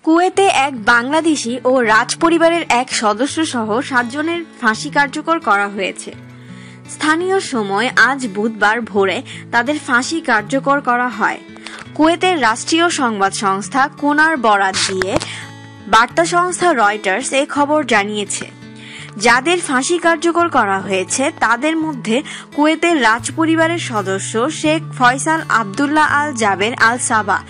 কুয়েতে এক বাংলাদেশি ও রাজ পরিবারের এক সদস্য সহ 7 জনের ফাঁসি কার্যকর করা হয়েছে। স্থানীয় সময় আজ বুধবার ভোরে তাদের ফাঁসি কার্যকর করা হয়। কুয়েতের রাষ্ট্রীয় সংবাদ সংস্থা কোনার বরাত দিয়ে বার্তা সংস্থা রয়টার্স এই খবর জানিয়েছে। যাদের ফাঁসি কার্যকর করা হয়েছে তাদের মধ্যে কুয়েতের রাজ পরিবারের সদস্য শেখ ফয়সাল আবদুল্লাহ আল জাবের আল সাবাহ,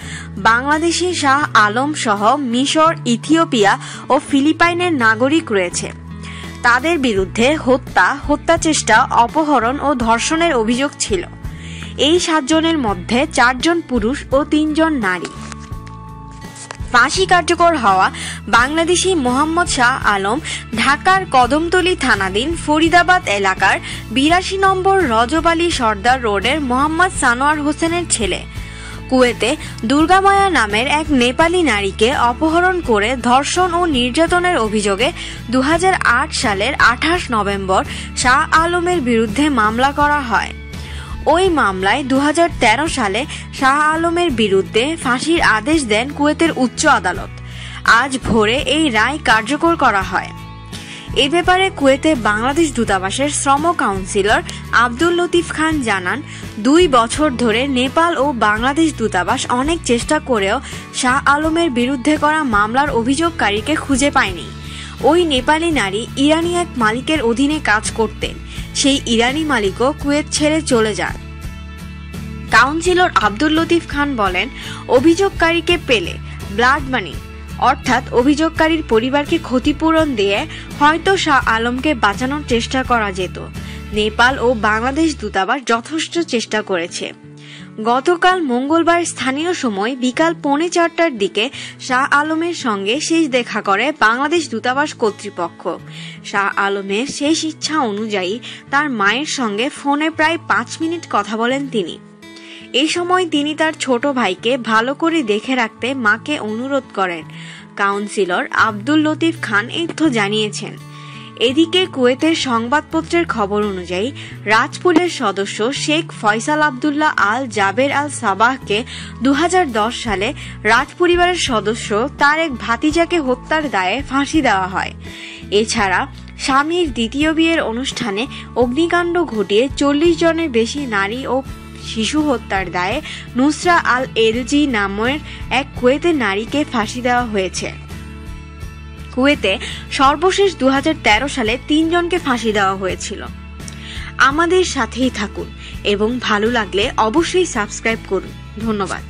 বাংলাদেশি শাহ আলম সহ মিশর, ইথিওপিয়া ও ফিলিপাইনের নাগরিক রয়েছে। তাদের বিরুদ্ধে হত্যা চেষ্টা, অপহরণ ও ধর্ষণের অভিযোগ ছিল। এই 7 জনের মধ্যে 4 জন পুরুষ ও 3 জন নারী। ফাঁসি কার্যকর হওয়া বাংলাদেশি মোহাম্মদ শাহ আলম ঢাকার কদমতলী থানাধীন ফরিদাবাদ এলাকার 82 নম্বর রজব আলী সর্দার রোডের মোহাম্মদ সানোয়ার হোসেনের ছেলে। কুয়েতে দুর্গামায়া নামের এক নেপালি নারীকে অপহরণ করে ধর্ষণ ও নির্যাতনের অভিযোগে 2008 সালের 28 নভেম্বর শাহ আলমের বিরুদ্ধে মামলা করা হয়। ওই মামলায় 2013 সালে শাহ আলমের বিরুদ্ধে ফাঁসির আদেশ দেন কুয়েতের উচ্চ আদালত। আজ ভোরে এই রায় কার্যকর করা হয়। এ ব্যাপারে কুয়েতে বাংলাদেশ দূতাবাসের শ্রম কাউন্সিলর আব্দুল লতিফ খান জানান, 2 বছর ধরে নেপাল ও বাংলাদেশ দূতাবাস অনেক চেষ্টা করেও শাহ আলমের বিরুদ্ধে করা মামলার অভিযোগকারীকে খুঁজে পায়নি। ওই নেপালি নারী ইরানি এক মালিকের অধীনে কাজ করতেন। সেই ইরানি মালিকও কুয়েত ছেড়ে চলে যান। কাউন্সিলর আব্দুল লতিফ খান বলেন, অভিযোগকারীকে পেলে ব্লাড মানি অর্থাৎ অভিযোগকারীর পরিবারকে ক্ষতিপূরণ দিয়ে হয়তো শাহ আলমকে বাঁচানোর চেষ্টা করা যেত। নেপাল ও বাংলাদেশ দূতাবাস যথেষ্ট চেষ্টা করেছে। গতকাল মঙ্গলবার স্থানীয় সময় বিকাল 3:45টার দিকে শাহ আলমের সঙ্গে শেষ দেখা করে বাংলাদেশ দূতাবাস কর্তৃপক্ষ। শাহ আলমের শেষ ইচ্ছা অনুযায়ী তার মায়ের সঙ্গে ফোনে প্রায় 5 মিনিট কথা বলেন তিনি। এই সময় তিনি তার ছোট ভাইকে ভালো করে দেখে রাখতে মাকে অনুরোধ করেন। কাউন্সিলর আব্দুল লতিফ খান এই তথ্য জানিয়েছেন। এদিকে কুয়েতের সংবাদপত্রের খবর অনুযায়ী রাজপুরের সদস্য শেখ ফয়সাল আবদুল্লাহ আল জাবের আল সাবাহকে 2010 সালে রাজ পরিবারের সদস্য তার এক ভাতিজাকে হত্যার দায়ে ফাঁসি দেওয়া হয়। এছাড়া স্বামীর দ্বিতীয় বিয়ের অনুষ্ঠানে অগ্নিকাণ্ড ঘটিয়ে 40 জনের বেশি নারী ও শিশু হত্যার দায়ে নুসরা আল এলজি নামের এক কুয়েতের নারীকে ফাঁসি দেওয়া হয়েছে। কুয়েতে সর্বশেষ 2013 সালে 3 জনকে ফাঁসি দেওয়া হয়েছিল। আমাদের সাথেই থাকুন এবং ভালো লাগলে অবশ্যই সাবস্ক্রাইব করুন। ধন্যবাদ।